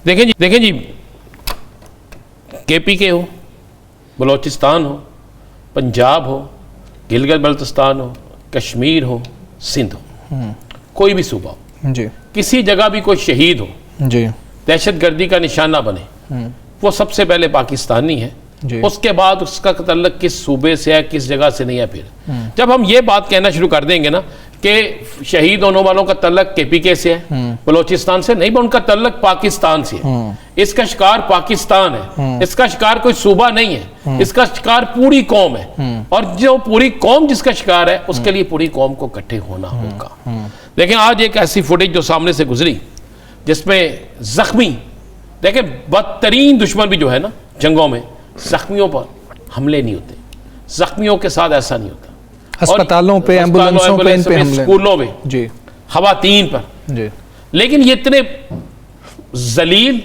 देखें जी, KPK हो, बलोचिस्तान हो, पंजाब हो, गिलगित बल्तिस्तान हो, कश्मीर हो, सिंध हो, कोई भी सूबा हो जी, किसी जगह भी कोई शहीद हो जी, दहशतगर्दी का निशाना बने, वो सबसे पहले पाकिस्तानी है। उसके बाद उसका तल्लुक किस सूबे से है, किस जगह से नहीं है। फिर जब हम ये बात कहना शुरू कर देंगे ना कि शहीद होने वालों का तल्लुक KPK से है, बलोचिस्तान से नहीं, उनका तल्लुक पाकिस्तान से है। इसका शिकार पाकिस्तान है, इसका शिकार कोई सूबा नहीं है, इसका शिकार पूरी कौम है। और जो पूरी कौम जिसका शिकार है, उसके लिए पूरी कौम को इकट्ठे होना होगा। लेकिन आज एक ऐसी फुटेज जो सामने से गुजरी जिसमें जख्मी, देखें बदतरीन दुश्मन भी जो है ना जंगों में, जख्मियों पर हमले नहीं होते, जख्मियों के साथ ऐसा नहीं होता। अस्पतालों पे, एम्बुलेंसों पे, इन पे हमले, स्कूलों में जी, खवातीन पर जी। लेकिन ये इतने जलील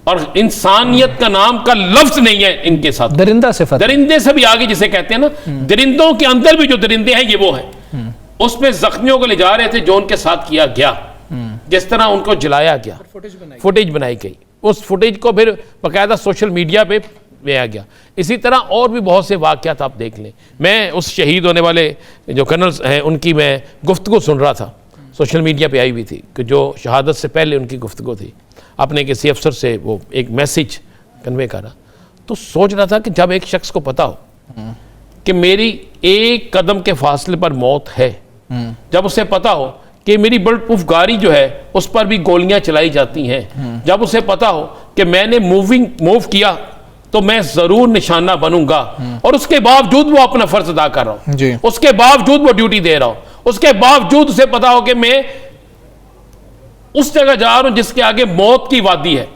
और इंसानियत का नाम का लफ्ज नहीं है इनके साथ। दरिंदा सिफत, दरिंदे से भी आगे जिसे कहते हैं ना, दरिंदों के अंदर भी जो दरिंदे हैं ये वो है। उसमें जख्मियों को ले जा रहे थे, जो उनके साथ किया गया, जिस तरह उनको जलाया गया, फुटेज बनाई गई, उस फुटेज को फिर बाकायदा सोशल मीडिया पे लिया गया। इसी तरह और भी बहुत से वाक़यात आप देख लें। मैं उस शहीद होने वाले जो कर्नल्स हैं उनकी मैं गुफ्तगू सुन रहा था, सोशल मीडिया पे आई हुई थी, कि जो शहादत से पहले उनकी गुफ्तगू थी, अपने किसी अफसर से वो एक मैसेज कन्वे करा। तो सोच रहा था कि जब एक शख्स को पता हो कि मेरी एक कदम के फासले पर मौत है, जब उसे पता हो कि मेरी बुलेट प्रूफ गाड़ी जो है उस पर भी गोलियां चलाई जाती हैं, जब उसे पता हो कि मैंने मूव किया तो मैं जरूर निशाना बनूंगा, और उसके बावजूद वो अपना फर्ज अदा कर रहा हूं, उसके बावजूद वो ड्यूटी दे रहा हूं, उसके बावजूद उसे पता हो कि मैं उस जगह जा रहा हूं जिसके आगे मौत की वादी है,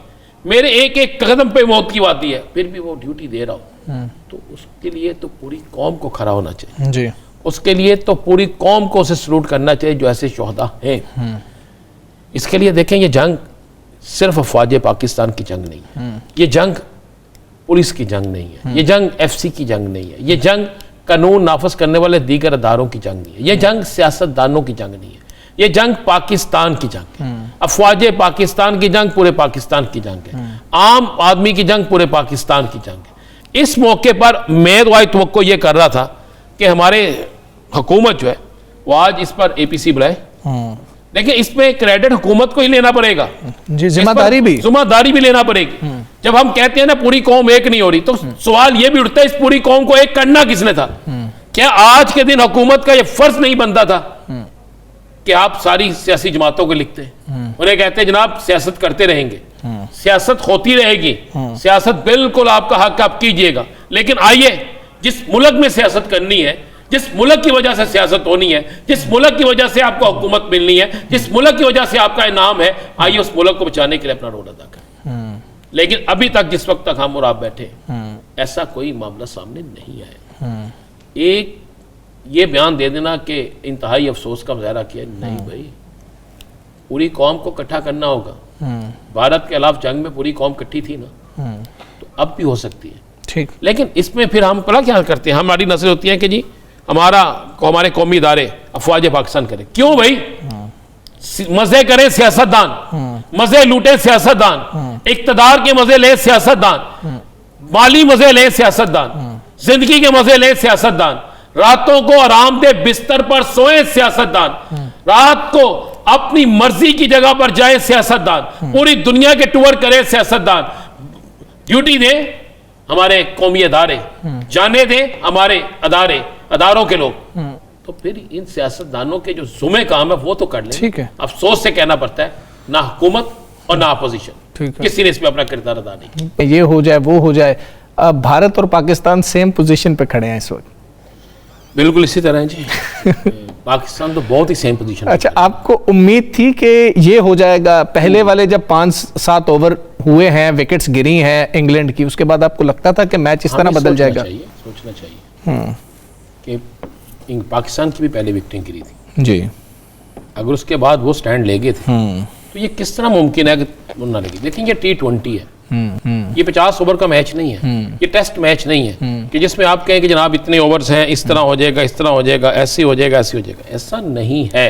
मेरे एक एक कदम पे मौत की वादी है, फिर भी वो ड्यूटी दे रहा हूं, तो उसके लिए तो पूरी कौम को खड़ा होना चाहिए जी। उसके लिए तो पूरी कौम को उसे सलूट करना चाहिए जो ऐसे शोहदा हैं। इसके लिए देखें, ये जंग सिर्फ अफवाज पाकिस्तान की जंग नहीं है, ये जंग पुलिस की जंग नहीं है, ये जंग FC की जंग नहीं है, ये जंग कानून नाफज करने वाले दीगर अदारों की जंग नहीं है, ये जंग सियासतदानों की जंग नहीं है, ये जंग पाकिस्तान की जंग है। अफवाज पाकिस्तान की जंग पूरे पाकिस्तान की जंग है, आम आदमी की जंग पूरे पाकिस्तान की जंग है। इस मौके पर मैं दुआई तवक्को ये कर रहा था कि हमारे हुकूमत जो है वो आज इस पर APC बुलाए। देखिए, इसमें क्रेडिट हुकूमत को ही लेना पड़ेगा जी, जिम्मेदारी भी लेना पड़ेगी। जब हम कहते हैं ना पूरी कौम एक नहीं हो रही, तो सवाल ये भी उठता है, इस पूरी कौम को एक करना किसने था? क्या आज के दिन हुकूमत का ये फर्ज नहीं बनता था कि आप सारी सियासी जमातों को लिखते हैं, उन्हें कहते हैं जनाब सियासत करते रहेंगे, सियासत होती रहेगी, सियासत बिल्कुल आपका हक आप कीजिएगा, लेकिन आइए जिस मुल्क में सियासत करनी है, जिस मुल्क की वजह से सियासत होनी है, जिस मुल्क की वजह से आपको हुकूमत मिलनी है, जिस मुल्क की वजह से आपका इनाम है, आइए उस मुल्क को बचाने के लिए अपना रोल अदा करें। लेकिन अभी तक जिस वक्त तक हम और आप बैठे, ऐसा कोई मामला सामने नहीं आया। एक ये बयान दे देना कि इंतहाई अफसोस का मुजाहरा किया, नहीं भाई, पूरी कौम को इकट्ठा करना होगा। भारत के खिलाफ जंग में पूरी कौम इकट्ठी थी ना, तो अब भी हो सकती है, ठीक। लेकिन इसमें फिर हम पता क्या करते हैं, हमारी नस्ल होती है कि जी हमारे कौमी इदारे अफवाज पाकिस्तान करें। क्यों भाई? मजे करें सियासतदान, मजे लूटे सियासतदान, इक्तदार के मजे ले सियासतदान, माली मजे ले सियासतदान, जिंदगी के मजे ले सियासतदान, रातों को आरामदेह बिस्तर पर सोए सियासतदान, रात को अपनी मर्जी की जगह पर जाए सियासतदान, पूरी दुनिया के टूर करे सियासतदान, ड्यूटी दे हमारे कौमी अदारे, जाने दे हमारे अदारों के लोग, तो फिर इन सियासतदानों के जो जुमे काम है वो तो कर ले। ठीक है, अफसोस से कहना पड़ता है, ना हुकूमत और ना अपोजिशन, किसी ने इसमें अपना किरदार अदा नहीं किया। ये हो जाए वो हो जाए, अब भारत और पाकिस्तान सेम पोजीशन पे खड़े हैं इस वक्त। बिल्कुल इसी तरह जी। पाकिस्तान तो बहुत ही सेम पोजीशन। अच्छा, आपको उम्मीद थी कि ये हो जाएगा? पहले वाले जब 5-7 ओवर हुए हैं, विकेट्स गिरी हैं इंग्लैंड की, उसके बाद आपको लगता था कि मैच इस तरह बदल जाएगा? सोचना चाहिए कि पाकिस्तान की भी पहले विकेटें गिरी थी जी, अगर उसके बाद वो स्टैंड ले गए थे तो ये किस तरह मुमकिन है कि वो ना लगी? देखिए, ये T20 है, ये 50 ओवर का मैच नहीं है, ये टेस्ट मैच नहीं है कि जिसमें आप कहें कि जनाब इतने ओवर्स हैं, इस तरह हो जाएगा, इस तरह हो जाएगा, ऐसे हो जाएगा, ऐसे हो जाएगा। ऐसा नहीं है।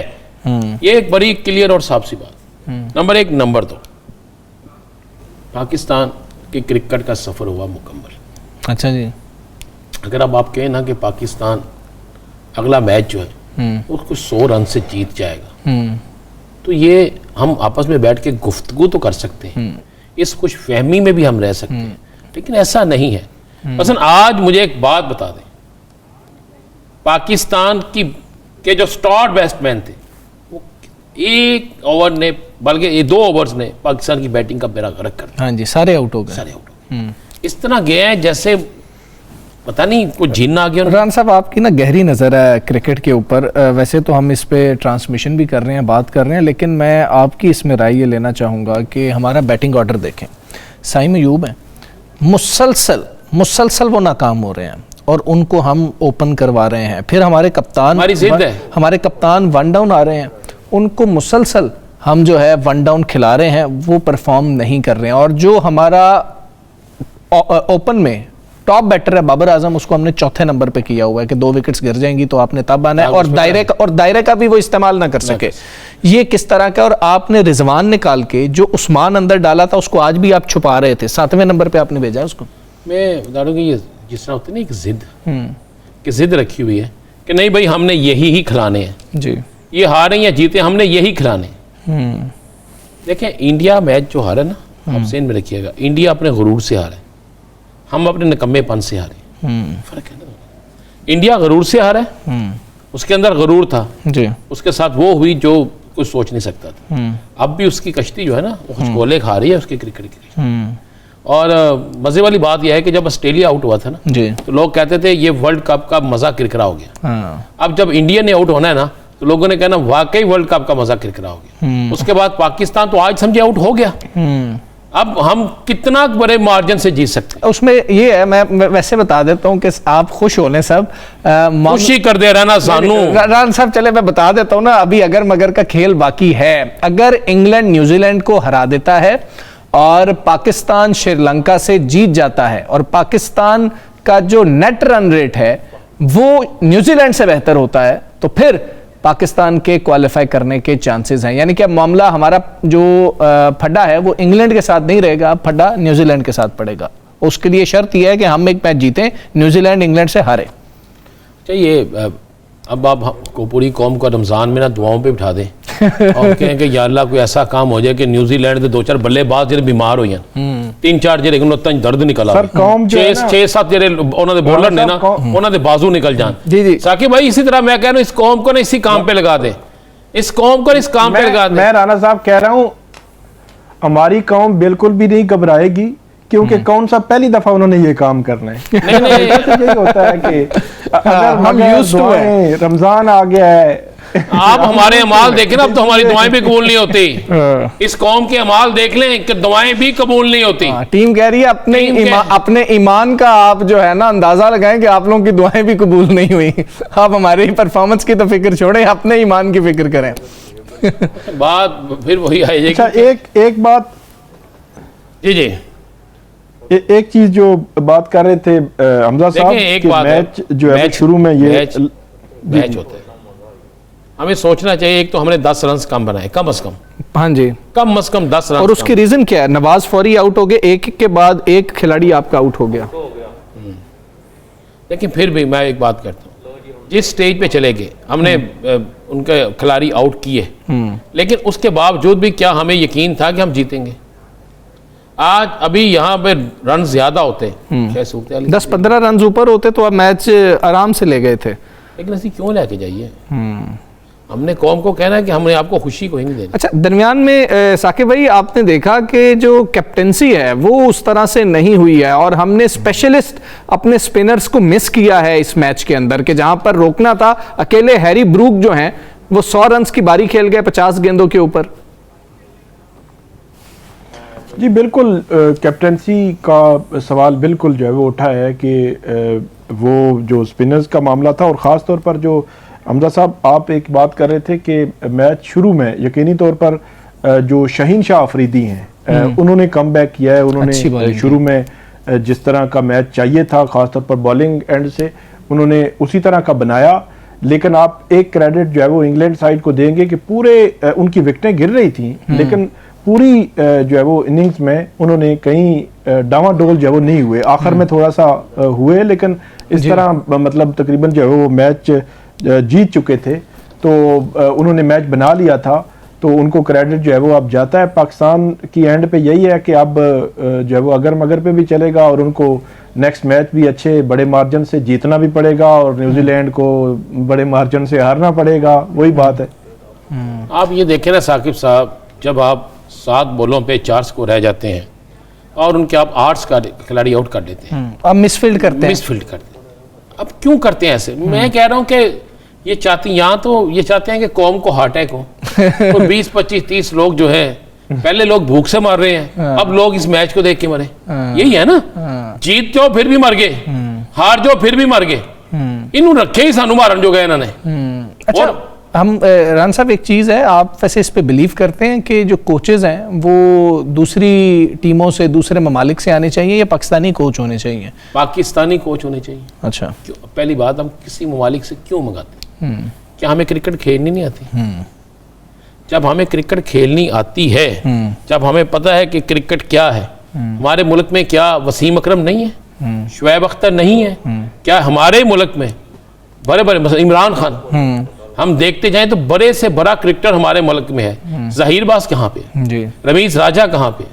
ये एक बड़ी क्लियर और साफ सी बात। नंबर 1। नंबर 2, पाकिस्तान के क्रिकेट का सफ़र हुआ मुकम्मल। अच्छा जी। अगर अब आप कहें ना कि पाकिस्तान अगला मैच जो है उसको 100 रन से जीत जाएगा, तो ये हम आपस में बैठ के गुफ्तगू तो कर सकते हैं, इस खुश फहमी में भी हम रह सकते हैं, लेकिन ऐसा नहीं है। मसलन आज मुझे एक बात बता दें, पाकिस्तान के जो स्टार बैट्समैन थे वो एक ओवर ने, बल्कि ये 2 ओवर्स ने पाकिस्तान की बैटिंग का बेड़ा गर्क कर दिया। हाँ जी, सारे आउट हो गए, सारे आउट हो गए। इस तरह गए हैं जैसे पता नहीं कुछ जीना आ गया। रान साहब, आपकी ना गहरी नज़र है क्रिकेट के ऊपर। वैसे तो हम इस पे ट्रांसमिशन भी कर रहे हैं, बात कर रहे हैं, लेकिन मैं आपकी इसमें राय ये लेना चाहूँगा कि हमारा बैटिंग ऑर्डर देखें। साइम अयूब है, मुसलसल वो नाकाम हो रहे हैं और उनको हम ओपन करवा रहे हैं। फिर हमारे कप्तान 1 डाउन आ रहे हैं, उनको मुसलसल हम जो है 1 डाउन खिला रहे हैं, वो परफॉर्म नहीं कर रहे हैं। और जो हमारा ओपन में टॉप बैटर है बाबर आजम, उसको हमने 4थे नंबर पे किया हुआ है कि 2 विकेट्स गिर जाएंगी तो आपने तब आना है, और दायरे का भी वो इस्तेमाल ना कर सके। ये किस तरह का। और आपने रिजवान निकाल के जो उस्मान अंदर डाला था उसको आज भी आप छुपा रहे थे, 7वें नंबर पे आपने भेजा उसको। मैं बता दूं कि ये जिस तरह होती है ना एक जिद रखी हुई है कि नहीं भाई हमने यही खिलाने हैं जी, ये हारे या जीते हमने यही खिलाने। देखें इंडिया मैच जो हारा ना, आप सेन में रखिएगा, इंडिया अपने गुरूर से हारा है, हम अपने निकम्मेपन से हारे। फर्क है ना, इंडिया गुरूर से हारा है, उसके अंदर गुरूर था जी, उसके साथ वो हुई जो कुछ सोच नहीं सकता था। अब भी उसकी कश्ती जो है ना वो खुशकोले खा रही है उसके क्रिकेट की। और मजे वाली बात यह है कि जब ऑस्ट्रेलिया आउट हुआ था ना जी, तो लोग कहते थे ये वर्ल्ड कप का मजा किरकिरा हो गया। हाँ। अब जब इंडिया ने आउट होना है ना तो लोगों ने कहना वाकई वर्ल्ड कप का मजा किरकिरा हो गया। उसके बाद पाकिस्तान तो आज समझे आउट हो गया। अब हम कितना बड़े मार्जिन से जीत सकते हैं। उसमें ये है, मैं वैसे बता देता हूँ कि आप खुश होने सब खुशी कर दे रहना सानू। रान साहब चले मैं बता देता हूँ ना, अभी अगर मगर का खेल बाकी है। अगर इंग्लैंड न्यूजीलैंड को हरा देता है और पाकिस्तान श्रीलंका से जीत जाता है और पाकिस्तान का जो नेट रन रेट है वो न्यूजीलैंड से बेहतर होता है, तो फिर पाकिस्तान के क्वालिफाई करने के चांसेस हैं। यानी कि अब मामला हमारा जो फड्डा है वो इंग्लैंड के साथ नहीं रहेगा, अब फड्डा न्यूजीलैंड के साथ पड़ेगा। उसके लिए शर्त यह है कि हम एक मैच जीतें, न्यूजीलैंड इंग्लैंड से हारे। चाहिए अब आप को पूरी कौम को रमज़ान में ना दुआओं पे बिठा दें और कहें कि या अल्लाह कोई ऐसा काम हो जाए कि न्यूजीलैंड के 2-4 बल्लेबाज जो बीमार हो जाए, 3-4 ਜਿਹੜੇ ਨੂੰ ਤਾਂ ਦਰਦ ਨਿਕਲ ਆਵੇ, 6-7 ਜਿਹੜੇ ਉਹਨਾਂ ਦੇ ਬੋਲਰ ਨੇ ਨਾ ਉਹਨਾਂ ਦੇ ਬਾਜ਼ੂ ਨਿਕਲ ਜਾਣ। जी जी साकिब भाई इसी तरह मैं कह रहा हूँ इस कौम को ना इसी काम पे लगा दे, इस कौम को इस काम पे लगा दे। मैं राणा साहब कह रहा हूँ हमारी कौम बिल्कुल भी नहीं घबराएगी, क्योंकि कौन सा पहली दफा उन्होंने ये काम करना है। नहीं यही होता है कि अगर हम रमजान आ गया है, आप हमारे अमाल देखें ना, अब तो हमारी दुआएं भी कबूल नहीं होती। इस कौम के अमाल देख लें कि दुआएं भी कबूल नहीं होती। टीम कह रही है अपने ईमान का आप जो है ना अंदाजा लगाएं कि आप लोगों की दुआएं भी कबूल नहीं हुई। आप हमारी परफॉर्मेंस की तो फिक्र छोड़ें, अपने ईमान की फिक्र करें। बात फिर वही आई। अच्छा एक बात जी एक चीज जो बात कर रहे थे हमजा साहब, एक कि मैच जो है शुरू में ये मैच होता है, हमें सोचना चाहिए एक तो हमने 10 रन कम बनाए कम से कम। हाँ जी, कम से कम 10 रन। और उसकी रीजन क्या है? नवाज फौरी आउट हो गए, एक के बाद एक खिलाड़ी आपका आउट हो गया। लेकिन फिर भी मैं एक बात करता हूँ, जिस स्टेज पे चले गए हमने उनके खिलाड़ी आउट किए, लेकिन उसके बावजूद भी क्या हमें यकीन था कि हम जीतेंगे? आज अभी यहाँ पे रन ज्यादा होते, 10-15 रन ऊपर होते तो अब मैच आराम से ले गए थे। लेकिन ऐसी क्यों लेके जाइए? हमने कौम को कहना है कि हमने आपको खुशी को ही नहीं देना। अच्छा, दरमियान में साकिब भाई आपने देखा कि जो कैप्टेंसी है वो उस तरह से नहीं हुई है और हमने स्पेशलिस्ट अपने स्पिनर्स को मिस किया है इस मैच के अंदर, कि जहां पर रोकना था अकेले हैरी ब्रूक जो हैं वो 100 रन की बारी खेल गए 50 गेंदों के ऊपर। जी बिल्कुल, कैप्टेंसी का सवाल बिल्कुल जो है वो उठा है कि वो जो स्पिनर्स का मामला था, और ख़ास तौर पर जो हमजा साहब आप एक बात कर रहे थे कि मैच शुरू में यकीनी तौर पर जो शहीन शाह अफरीदी हैं उन्होंने कम बैक किया है। उन्होंने शुरू में जिस तरह का मैच चाहिए था ख़ास तौर पर बॉलिंग एंड से उन्होंने उसी तरह का बनाया। लेकिन आप एक क्रेडिट जो है वो इंग्लैंड साइड को देंगे कि पूरे उनकी विकेटें गिर रही थी, लेकिन पूरी जो है वो इनिंग्स में उन्होंने कहीं डामाडोल जो है वो नहीं हुए, आखिर में थोड़ा सा हुए, लेकिन इस तरह मतलब तकरीबन जो है वो मैच जीत चुके थे, तो उन्होंने मैच बना लिया था, तो उनको क्रेडिट जो है वो अब जाता है। पाकिस्तान की एंड पे यही है कि अब जो है वो अगर मगर पे भी चलेगा और उनको नेक्स्ट मैच भी अच्छे बड़े मार्जिन से जीतना भी पड़ेगा और न्यूजीलैंड को बड़े मार्जिन से हारना पड़ेगा, वही बात है। आप ये देखें ना साकिब साहब, जब आप 7 बॉलों पे 4 स्कोर रह जाते हैं और उनके आप 8 खिलाड़ी आउट कर देते हैं, अब मिसफील्ड करते हैं, मिसफील्ड करते हैं। अब क्यों करते हैं ऐसे? मैं कह रहा हूं कि ये चाहती, यहाँ तो ये चाहते हैं कि कौम को हार्ट अटैक हो। तो 20, 25, 30 लोग जो है, पहले लोग भूख से मर रहे हैं, अब लोग इस मैच को देख के मरे। यही है ना, जीत जाओ फिर भी मर गए, हार जाओ फिर भी मर गए, इन्होंने रखे ही सानू मारन जो गए इन्होंने। अच्छा, और हम रान साहब एक चीज़ है, आप वैसे इस पे बिलीव करते हैं कि जो कोचेज हैं वो दूसरी टीमों से, दूसरे ममालिक से आने चाहिए या पाकिस्तानी कोच होने चाहिए? पाकिस्तानी कोच होने चाहिए। अच्छा, पहली बात, हम किसी ममालिक से क्यों मंगाते हैं? क्या हमें क्रिकेट खेलनी नहीं आती? जब हमें क्रिकेट खेलनी आती है, जब हमें पता है कि क्रिकेट क्या है, हमारे मुल्क में क्या वसीम अकरम नहीं है, शुएब अख्तर नहीं है, क्या हमारे मुल्क में बड़े बड़े इमरान खान, हम देखते जाएं तो बड़े से बड़ा क्रिकेटर हमारे मुल्क में है। जहीर बाज कहाँ पे जी, रमीज राजा कहाँ पे,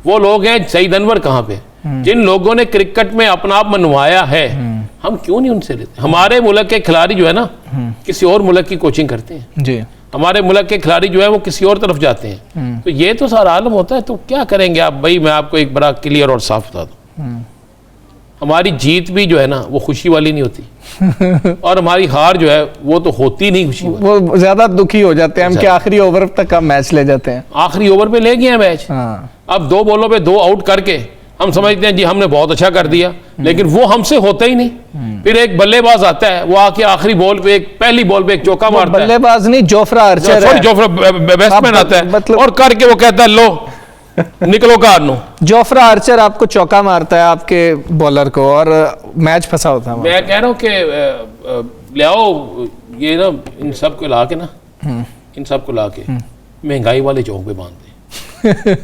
वो लोग हैं, सईद अनवर कहाँ पे, जिन लोगों ने क्रिकेट में अपना आप मनवाया है, हम क्यों नहीं उनसे लेते? हमारे मुल्क के खिलाड़ी जो है ना किसी और मुल्क की कोचिंग करते हैं जी, हमारे मुल्क के खिलाड़ी जो है वो किसी और तरफ जाते हैं। तो ये तो सारा आलम होता है। तो क्या करेंगे आप भाई? मैं आपको एक बड़ा क्लियर और साफ बता दूं, हमारी जीत भी जो है ना वो खुशी वाली नहीं होती और हमारी हार जो है वो तो होती नहीं खुशी वाली। वो ज्यादा दुखी हो जाते हैं हम कि आखिरी ओवर तक हम मैच ले जाते हैं, आखिरी ओवर पे ले गए हैं मैच। अब 2 बॉलों पे 2 आउट करके हम समझते हैं जी हमने बहुत अच्छा कर दिया, लेकिन वो हमसे होता ही नहीं। फिर एक बल्लेबाज आता है, वो आके आखिरी बॉल पे, पहली बॉल पे एक चौका मारता है। बल्लेबाज नहीं, जोफ्रा आर्चर है, जोफ्रा बैट्समैन आता है मतलब, और करके वो कहता है लो निकलो कार नो। जोफ्रा आर्चर आपको चौका मारता है आपके बॉलर को और मैच फंसा होता है। मैं कह रहा हूँ कि ले आओ ये ना, इन सब को ला के ना, इन सब को ला के महंगाई वाले चौक पे बांध दे।